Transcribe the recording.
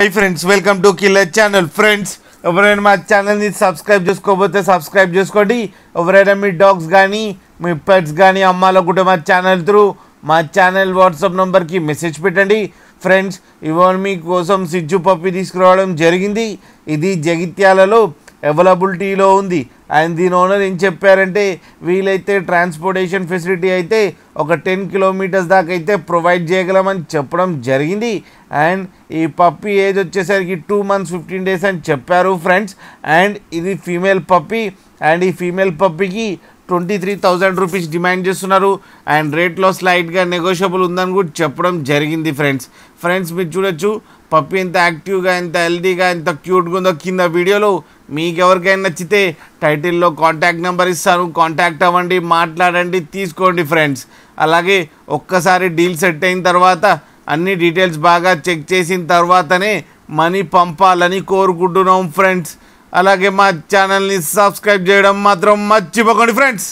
Hi friends, welcome to Killer Channel. Friends, ఎవరైనా మా ఛానల్ని సబ్స్క్రైబ్ చేసుకోకపోతే సబ్స్క్రైబ్ చేసుకోండి. ఎవరైనా మీ డాగ్స్ కానీ మీ పెట్స్ కానీ అమ్మాలనుకుంటే మా ఛానల్ త్రూ మా ఛానల్ వాట్సాప్ నెంబర్కి మెసేజ్ పెట్టండి. ఫ్రెండ్స్, ఇవాళ మీకోసం సిజ్జు పప్పి తీసుకురావడం జరిగింది. ఇది జగిత్యాలలో అవైలబిలిటీలో ఉంది. అండ్ దీని ఓనర్ ఏం చెప్పారంటే వీలైతే ట్రాన్స్పోర్టేషన్ ఫెసిలిటీ అయితే ఒక 10 కిలోమీటర్స్ దాకా అయితే ప్రొవైడ్ చేయగలమని చెప్పడం జరిగింది. అండ్ ఈ పప్పి ఏజ్ వచ్చేసరికి 2 months 15 days అని చెప్పారు ఫ్రెండ్స్. అండ్ ఇది ఫీమేల్ పప్పి. అండ్ ఈ ఫీమేల్ పప్పికి 23,000 రూపీస్ డిమాండ్ చేస్తున్నారు. అండ్ రేట్లో స్లైట్గా నెగోషియబుల్ ఉందని కూడా చెప్పడం జరిగింది ఫ్రెండ్స్ మీరు చూడొచ్చు పప్పి ఎంత యాక్టివ్గా, ఎంత హెల్తీగా, ఎంత క్యూట్గా ఉందో కింద వీడియోలో. మీకు ఎవరికైనా నచ్చితే టైటిల్లో కాంటాక్ట్ నెంబర్ ఇస్తాను, కాంటాక్ట్ అవ్వండి, మాట్లాడండి, తీసుకోండి ఫ్రెండ్స్. అలాగే ఒక్కసారి డీల్ సెట్ అయిన తర్వాత అన్ని డీటెయిల్స్ బాగా చెక్ చేసిన తర్వాతనే మనీ పంపాలని కోరుకుంటున్నాం ఫ్రెండ్స్. అలాగే మా ఛానల్ని సబ్స్క్రైబ్ చేయడం మాత్రం మర్చిపోకండి ఫ్రెండ్స్.